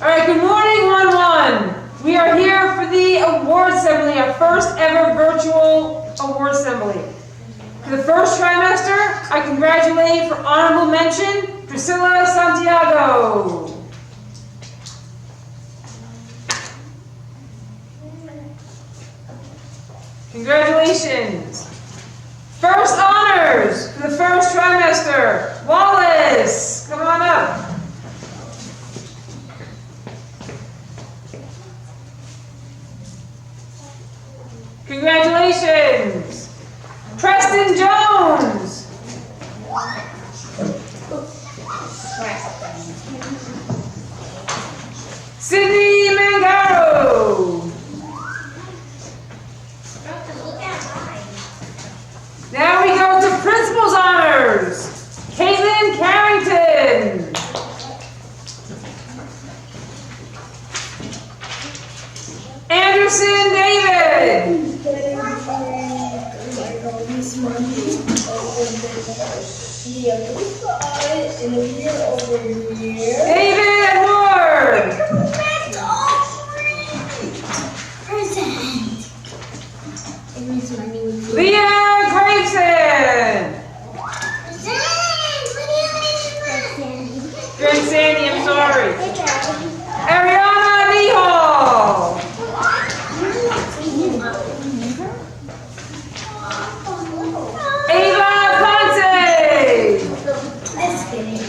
All right, good morning, 1-1. We are here for the award assembly, our first ever virtual award assembly. For the first trimester, I congratulate for honorable mention, Priscilla Santiago. Congratulations. First honors for the first trimester, Wallace. Come on up. Congratulations. Preston Jones. Sydney Mangaro. Now we go to Principal's Honors. Caitlin Carrington. Anderson David. David Ward. Leah Graveson. Grand Sandy, I'm sorry. Ariana Nihal. Ava Ponce. Just kidding.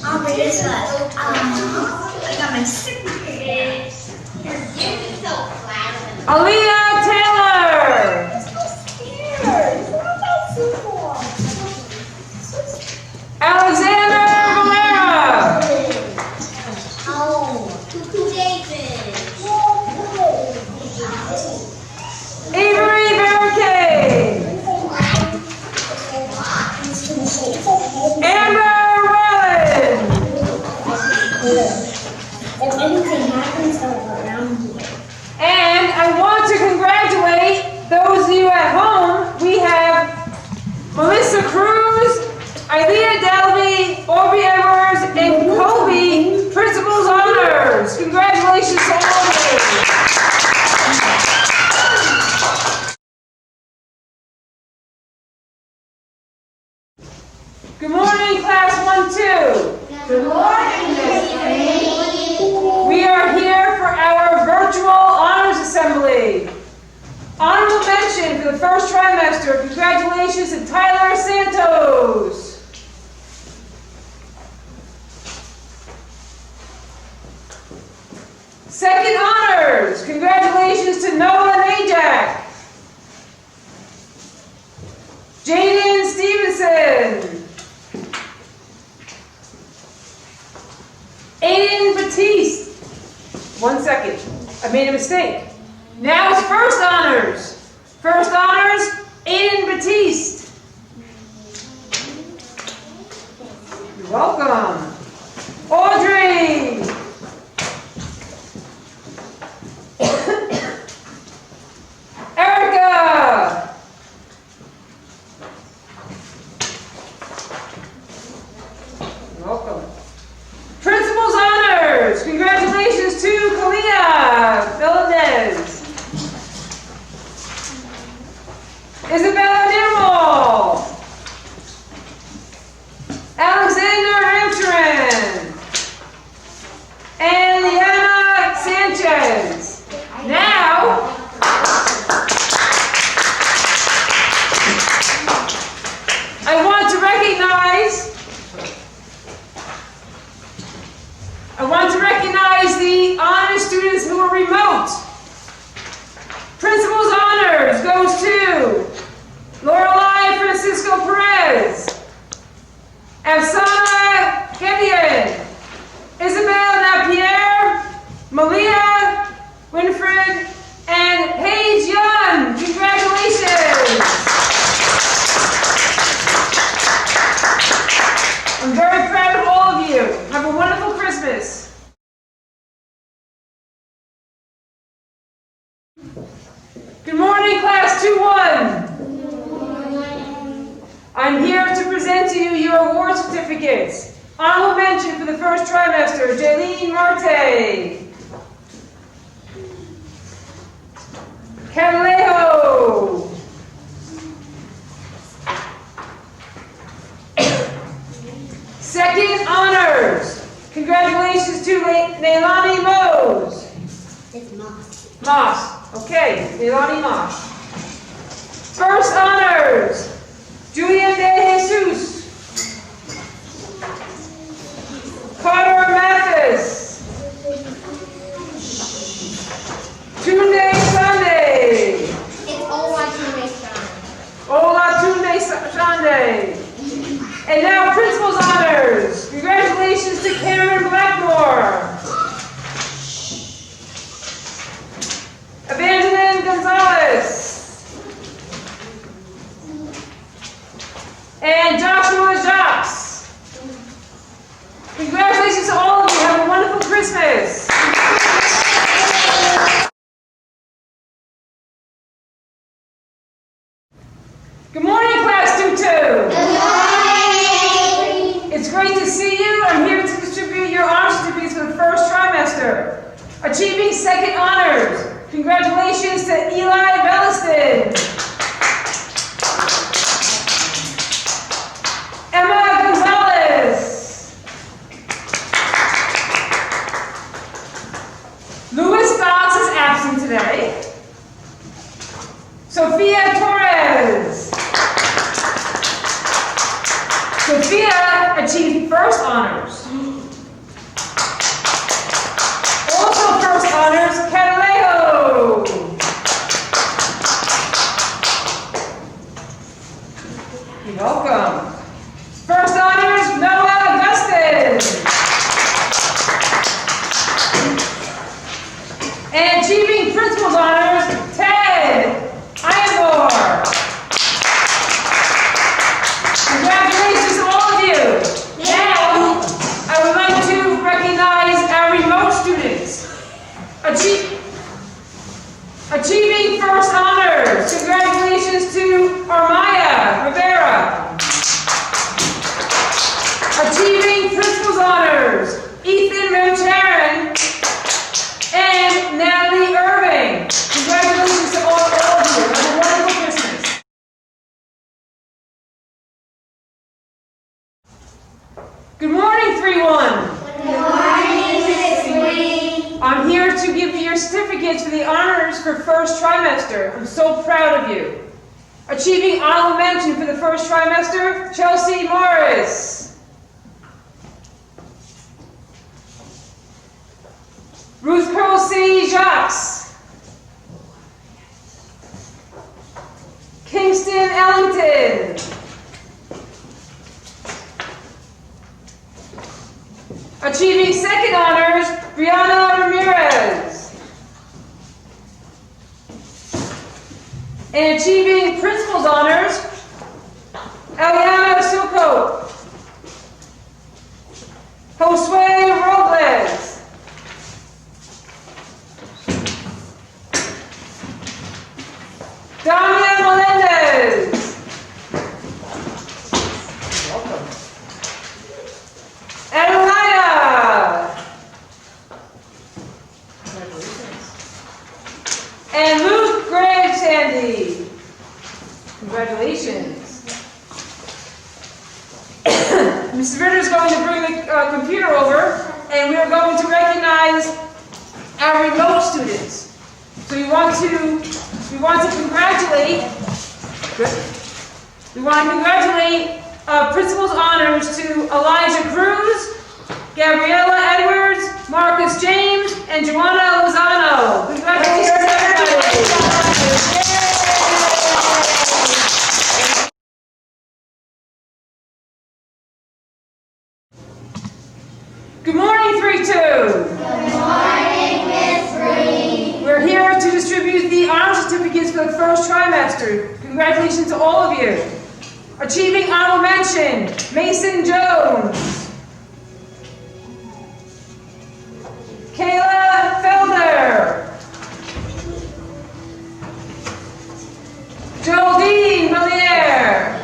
I'll read this one. I got my certificate. You're so flat. Aaliyah Taylor. Alexander Valera. Oh, Cuckoo David. Avery Barricade. Amber Wellen. If anything happens around here. And I want to congratulate those of you at home. We have Melissa Cruz, Ilea Delvey, Aubrey Edwards, and Kobe, Principal's Honors. Congratulations to all of you. Good morning, Class 1-2. Good morning, Miss Lee. We are here for our virtual honors assembly. Honorable mention for the first trimester. Congratulations to Tyler Santos. Second honors. Congratulations to Noah Najak. Jaden Stevenson. Aiden Batiste. 1 second. I made a mistake. Now it's first honors. First honors, Aiden Batiste. You're welcome. Audrey. Erica. You're welcome. Principal's Honors. Congratulations to Kalia Valdez. Isabella Nimble. Alexander Hamtrin. And Liana Sanchez. Now, I want to recognize the honor students who are remote. Principal's Honors goes to Lorelei Francisco Perez, Afsana Kedian, Isabel Napierre, Malia Winfred, and Paige Young. Congratulations! I'm very proud of all of you. Have a wonderful Christmas. Good morning, Class 2-1. I'm here to present to you your award certificates. Honorable mention for the first trimester, Jaylene Marte. Camalejo. Second honors. Congratulations to Neilani Mose. It's Moss. Moss. Okay, Neilani Moss. First honors. Julian De Jesus. Carter Mathis. Tunde Sunday. It's Olatunde Sunday. Olatunde Sunday. And now principal's honors. Congratulations to Cameron Blackmore. Evangeline Gonzalez. And Joshua Jacques. Congratulations to all of you. Have a wonderful Christmas. Good morning, Class 2-2. Good morning. It's great to see you. I'm here to distribute your honor certificates for the first trimester. Achieving second honors. Congratulations to Eli Belliston. Emma Gonzalez. Louis Fox is absent today. Sophia Torres. Sophia achieved first honors. Also first honors, Camalejo. You're welcome. First honors, Noah Augustin. And achieving principal's honors, Ted Ivor. Congratulations to all of you. Now, I would like to recognize our remote students. Achieving first honors. Congratulations to Armaya Rivera. Achieving principal's honors, Ethan Rancharan and Natalie Irving. Congratulations to all of you. Have a wonderful Christmas. Good morning, 3-1. Good morning, Miss Lee. I'm here to give you your certificates for the honors for first trimester. I'm so proud of you. Achieving honorable mention for the first trimester, Chelsea Morris. Ruth Curl-C. Jacques. Kingston Ellington. Achieving second honors, Brianna Ramirez. And achieving principal's honors, Eliana Suko. Josue Robles. Dania Melendez. Welcome. Adelaida. And Luke Gray Sandy. Congratulations. Mrs. Ritter is going to bring the computer over, and we are going to recognize our remote students. So we want to congratulate. Good. We want to congratulate principal's honors to Elijah Cruz, Gabriella Edwards, Marcus James, and Joanna Lozano. Congratulations, everybody. Good morning, 3-2. Good morning, Miss Lee. We're here to distribute the honor certificates for the first trimester. Congratulations to all of you. Achieving honorable mention, Mason Jones. Kayla Felder. Geraldine Meliere.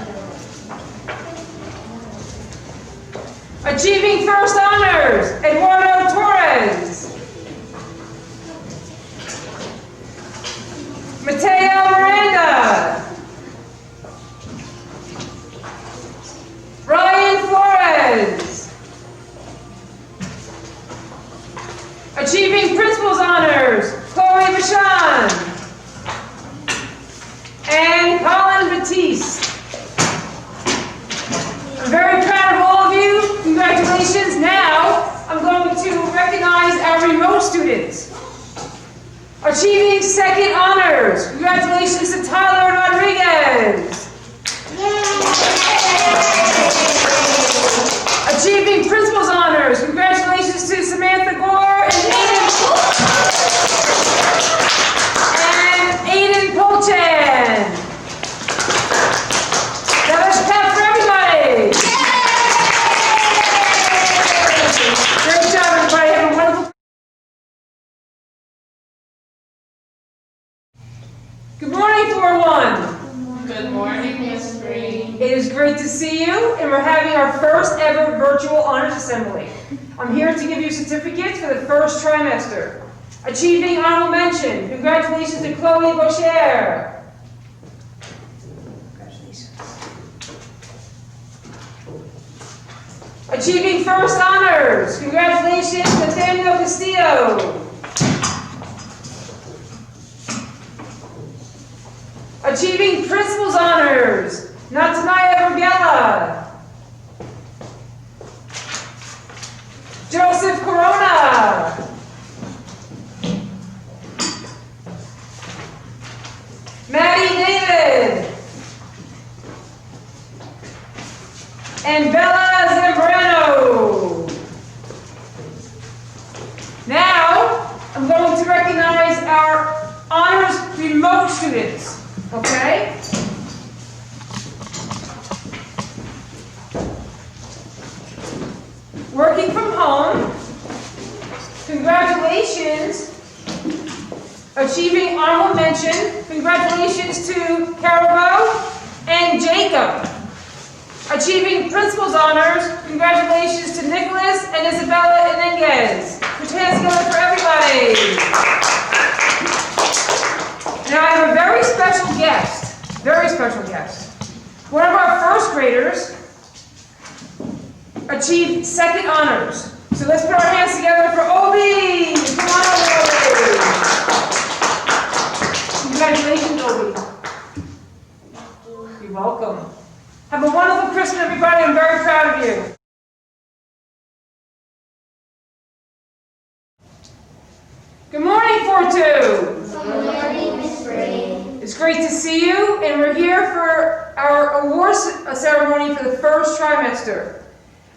Achieving first honors, Eduardo Torres. Mateo Miranda. Ryan Flores. Achieving principal's honors, Chloe Vachon. And Colin Batiste. I'm very proud of all of you. Congratulations. Now, I'm going to recognize our remote students. Achieving second honors. Congratulations to Tyler Rodriguez. Achieving principal's honors. Congratulations to Samantha Gore and Aiden Polchan. Now let's clap for everybody. Great job, everybody. Have a wonderful. Good morning, 4-1. Good morning, Miss Green. It is great to see you, and we're having our first ever virtual honors assembly. I'm here to give you certificates for the first trimester. Achieving honorable mention. Congratulations to Chloe Boucher. Congratulations. Achieving first honors. Congratulations to Nathaniel Castillo. Achieving principal's honors, Natanaya Vergela. Joseph Corona. Maddie David. And Bella Zambrano. Now, I'm going to recognize our honors remote students. Okay? Working from home. Congratulations. Achieving honorable mention. Congratulations to Carabo and Jacob. Achieving principal's honors. Congratulations to Nicholas and Isabella Iniguez. Put your hands together for everybody. Now I have a very special guest. One of our first graders achieved second honors. So let's put our hands together for Obi. Come on over, Obi. Congratulations, Obi. You're welcome. Have a wonderful Christmas, everybody. I'm very proud of you. Good morning, 4-2. Good morning, Miss Green. It's great to see you, and we're here for our awards ceremony for the first trimester.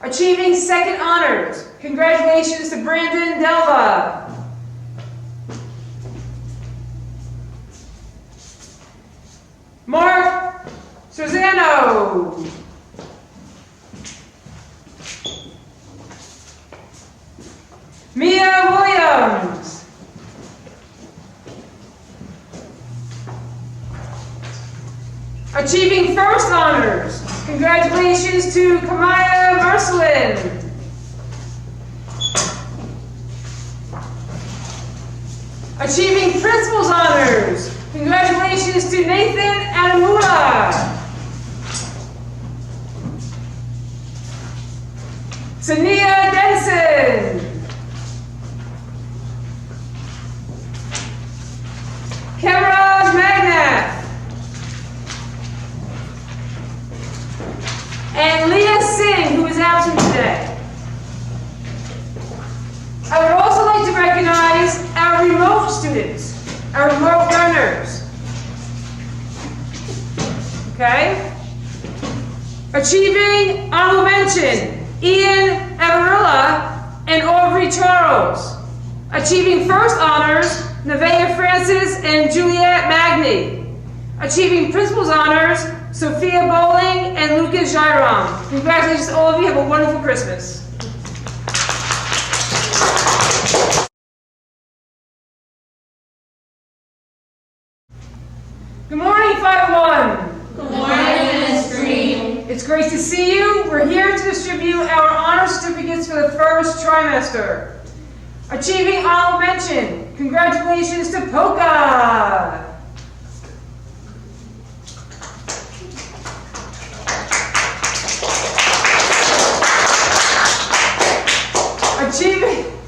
Achieving second honors. Congratulations to Brandon Delva. Mark Sozano. Mia Williams. Achieving first honors. Congratulations to Kamaya Marcelin. Achieving principal's honors. Congratulations to Nathan Adamula. Sania Denson. Kemraj Magnath. And Leah Singh, who is absent today. I would also like to recognize our remote students, our remote learners. Okay? Achieving honorable mention, Ian Amarilla and Aubrey Charles. Achieving first honors, Nevaeh Francis and Juliette Magny. Achieving principal's honors, Sophia Bowling and Lucas Jairam. Congratulations to all of you. Have a wonderful Christmas. Good morning, 501. Good morning, Miss Green. It's great to see you. We're here to distribute our honor certificates for the first trimester. Achieving honorable mention. Congratulations to Polka.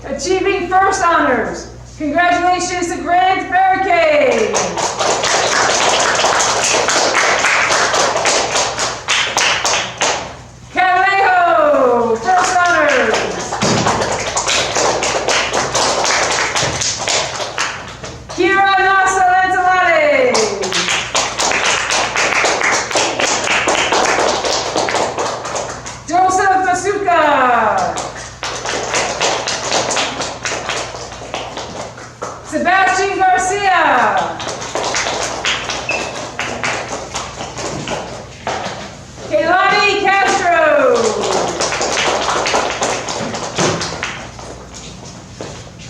Achieving first honors. Congratulations to Grant Barricade. Cavalejo, first honors. Kira Nasa Lanzalade. Joseph Masuka. Sebastian Garcia. Keilani Castro.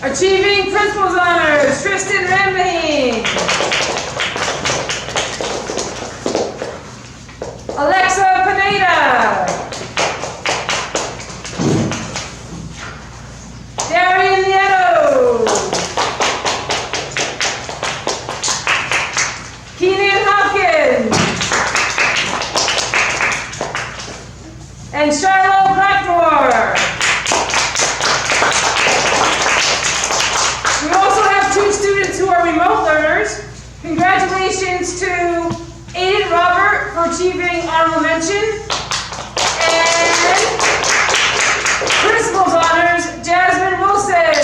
Achieving Principal's Honors, Tristan Ramley. Alexa Pineda. Darian Nieto. Keenan Hopkins. And Shiloh Blackmore. We also have two students who are remote learners. Congratulations to Aiden Robert for achieving honorable mention. And Principal's Honors, Jasmine Wilson.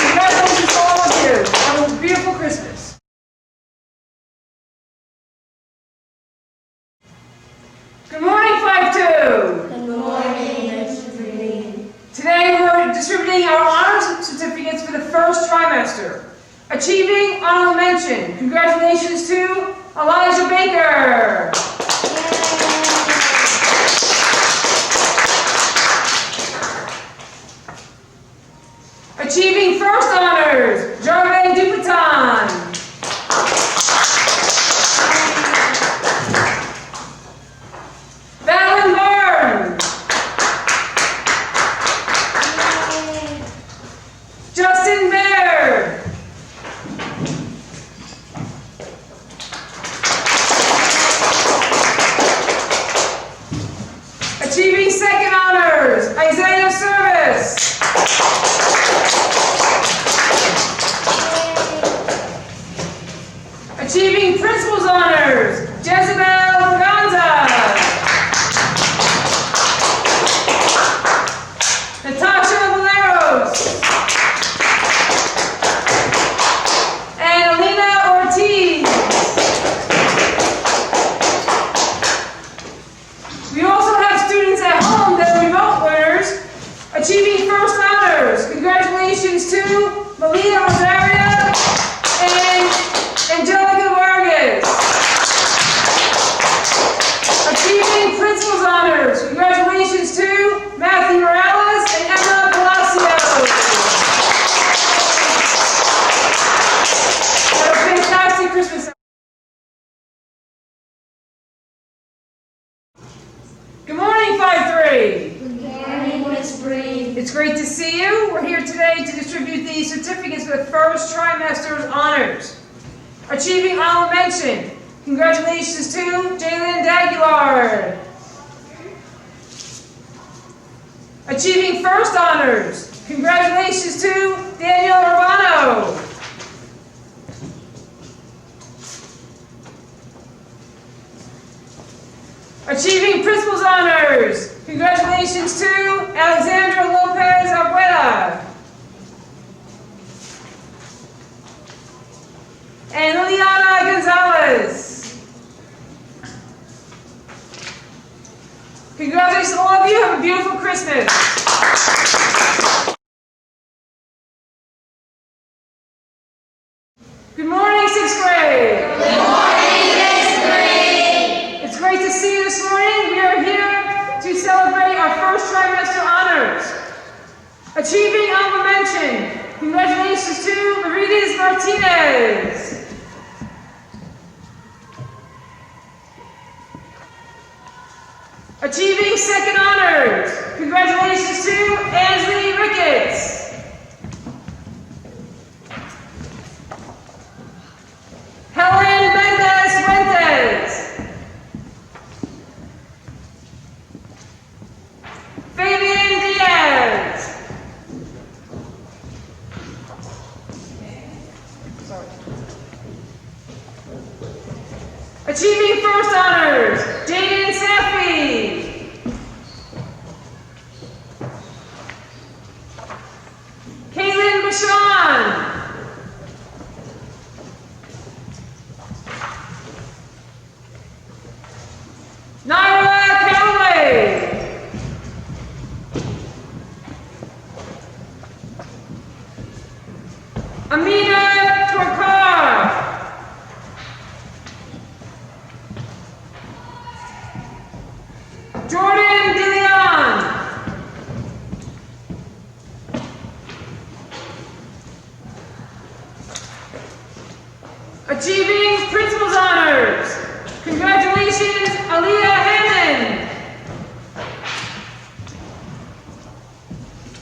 Congratulations to all of you. Have a beautiful Christmas. Good morning, 5-2. Good morning, Mr. Green. Today we're distributing our honors certificates for the first trimester. Achieving honorable mention. Congratulations to Elijah Baker. Achieving first honors, Jarvin Dupaton. Valen Barnes. Justin Baird. Achieving second honors, Isaiah Service. Achieving Principal's Honors, Jezebel Gonza. Natasha Valeros. And Alina Ortiz. We also have students at home that are remote learners achieving first honors. Congratulations to Melina Rosario and Angelica Vargas. Achieving Principal's Honors. Congratulations to Matthew Morales and Emma Palacios. Have a fantastic Christmas. Good morning, 5-3. Good morning, Miss Green. It's great to see you. We're here today to distribute the certificates for the first trimester's honors. Achieving honorable mention. Congratulations to Jalen Daguilar. Achieving first honors. Congratulations to Daniel Urbano. Achieving Principal's Honors. Congratulations to Alexandra Lopez Argueta. And Liliana Gonzalez. Congratulations to all of you. Have a beautiful Christmas. Good morning, 6th grade. Good morning, Miss Green. It's great to see you this morning. We are here to celebrate our first trimester honors. Achieving honorable mention. Congratulations to Marides Martinez. Achieving second honors, congratulations to Ansley Ricketts. Helen Mendez-Fuentes. Fabian Diaz. Sorry. Achieving first honors, Jaden Safi. Caitlin Bashan. Naira Callaway. Amina Torkar. Jordan DeLeon. Achieving principal's honors, congratulations, Aaliyah Hammond.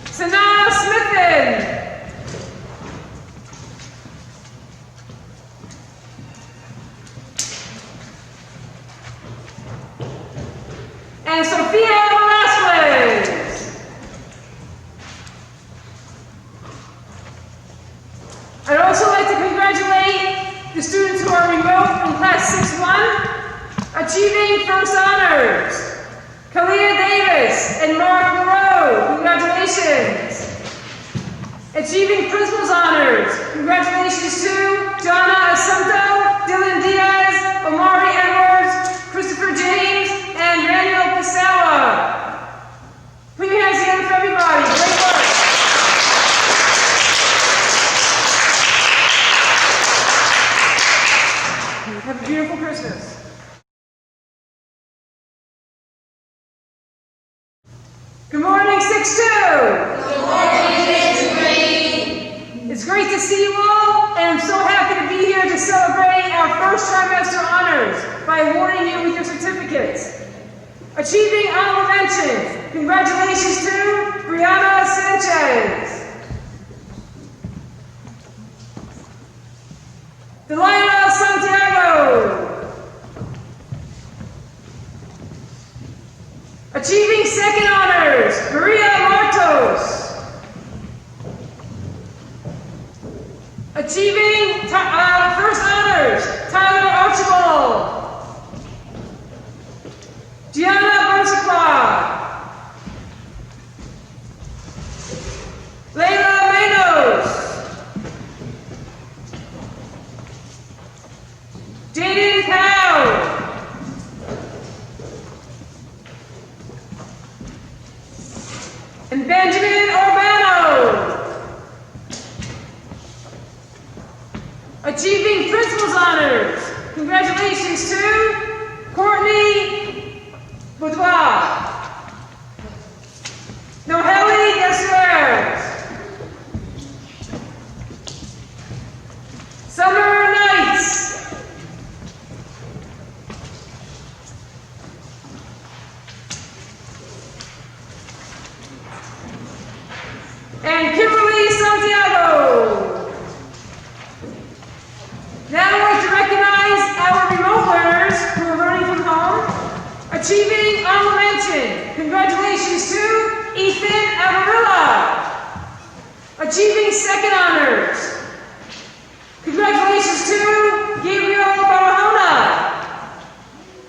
Sanaa Smithen. And Sophia Velasquez. I'd also like to congratulate the students who are remote in class 6-1, achieving first honors. Kalia Davis and Mark Moreau, congratulations. Achieving principal's honors, congratulations to Jonna Asunto, Dylan Diaz, Omari Edwards, Christopher James, and Daniel Pasawa. Put your hands together for everybody. Great work. Have a beautiful Christmas. Good morning, 6-2. Good morning, Miss Green. It's great to see you all, and I'm so happy to be here to celebrate our first trimester honors by awarding you with your certificates. Achieving honorable mention, congratulations to Brianna Sanchez. Delilah Santiago. Achieving second honors, Maria Martos. Achieving first honors, Tyler Archibald. Gianna Bonsiqua. Layla Manos. Jaden Cow. And Benjamin Urbano. Achieving principal's honors, congratulations to Courtney Boudoir. Noheli Dessuers. Summer Nights. And Kimberly Santiago. Now I'd like to recognize our remote learners who are learning from home. Achieving honorable mention, congratulations to Ethan Amarilla. Achieving second honors, congratulations to Gabriel Barahona.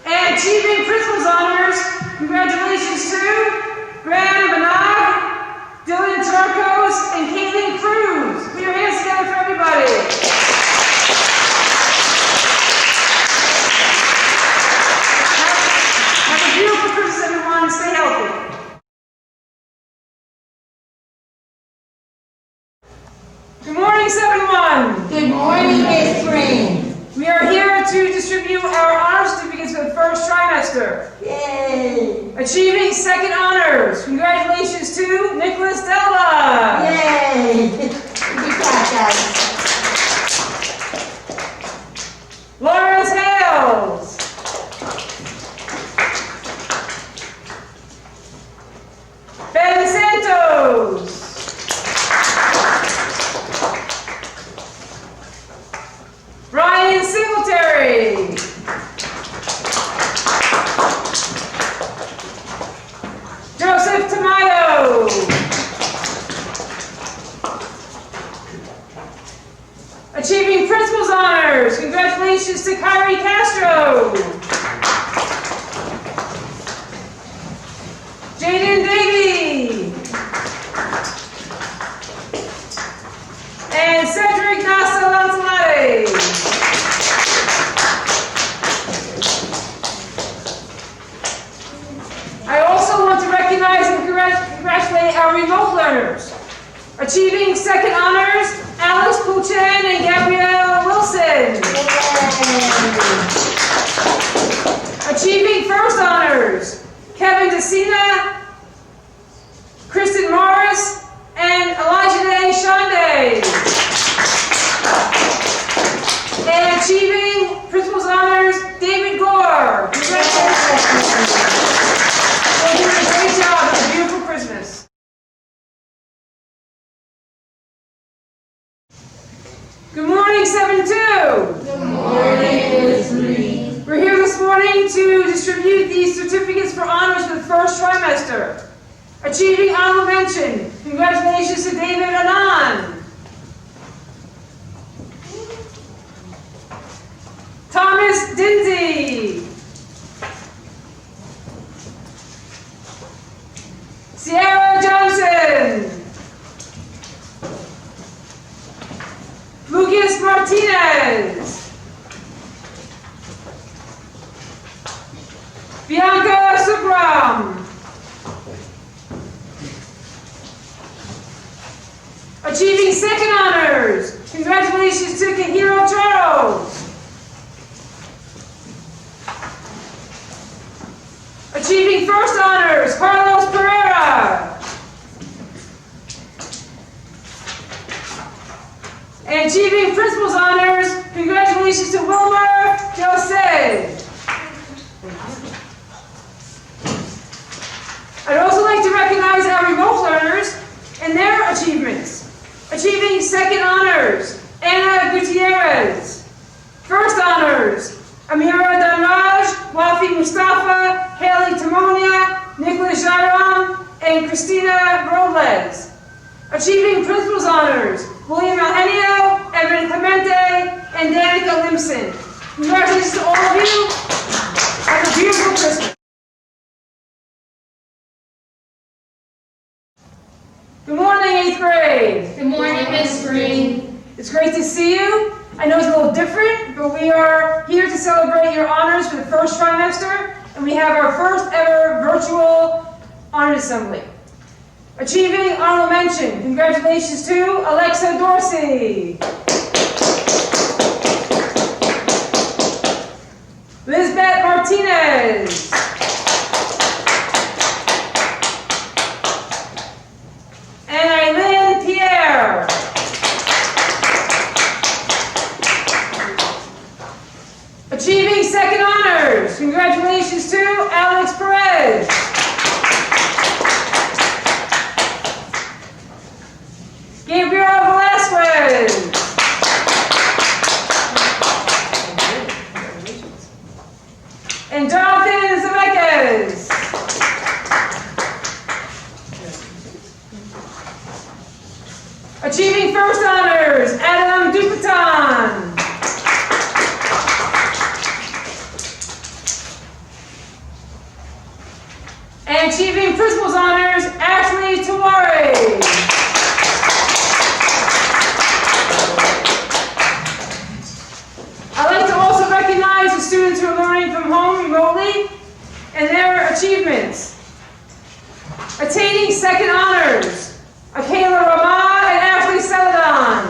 And achieving principal's honors, congratulations to Graham Banag, Dylan Charcos, and Caitlin Cruz. Put your hands together for everybody. Have a beautiful Christmas, everyone. Stay healthy. Good morning, 7-1. Good morning, Miss Green. We are here to distribute our honor certificates for the first trimester. Yay. Achieving second honors, congratulations to Nicholas Della. Yay. Good job, guys. Lawrence Hales. Achieving principal's honors, congratulations to Kyrie Castro. Jaden Davey. And Cedric Nasa Lancelade. I also want to recognize and congratulate our remote learners. Achieving second honors, Alex Puchen and Gabrielle Wilson. Achieving first honors, Kevin DeCina, Kristen Morris, and Elijah Day Shonday. And achieving principal's honors, David Gore. Congratulations. You're doing a great job. It's a beautiful Christmas. Good morning, 7-2. Good morning, Miss Green. We're here this morning to distribute these certificates for honors for the first trimester. Achieving honorable mention, congratulations to David Anand. Thomas Dinsey. Sierra Johnson. Lucas Martinez. Bianca Subram. Achieving second honors, congratulations to Kahiro Charles. Achieving first honors, Carlos Pereira. And achieving principal's honors, congratulations to Wilmer Jose. I'd also like to recognize our remote learners and their achievements. Achieving second honors, Anna Gutierrez. First honors, Amira Danraj, Wafi Mustafa, Haley Timonia, Nicholas Jairam, and Christina Robles. Achieving principal's honors, William Eugenio, Evan Clemente, and Danica Limson. Congratulations to all of you. Have a beautiful Christmas. Good morning, 8th grade. Good morning, Miss Green. It's great to see you. I know it's a little different, but we are here to celebrate your honors for the first trimester, and we have our first ever virtual honors assembly. Achieving honorable mention, congratulations to Alexa Dorsey. Lisbeth Martinez. And Eileen Pierre. Achieving second honors, congratulations to Alex Perez. Gabriel Velasquez. And Jonathan Zemeckis. Achieving first honors, Adam Dupaton. And achieving principal's honors, Ashley Tawari. I'd like to also recognize the students who are learning from home remotely and their achievements. Attaining second honors, Akela Rama and Ashley Celadon.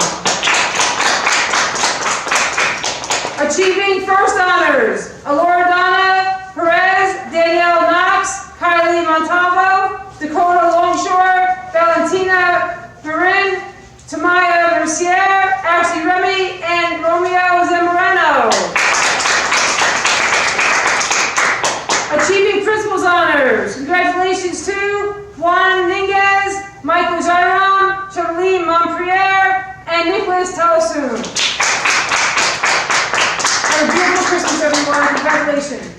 Achieving first honors, Alora Donna Perez, Danielle Knox, Kylie Montalvo, Dakota Longshore, Valentina Marin, Tamaya Mercier, Ashley Remy, and Romeo Zamorano. Achieving principal's honors, congratulations to Juan Ninguez, Michael Jairam, Charlene Monpriere, and Nicholas Talasoon. Have a beautiful Christmas, everyone. Congratulations.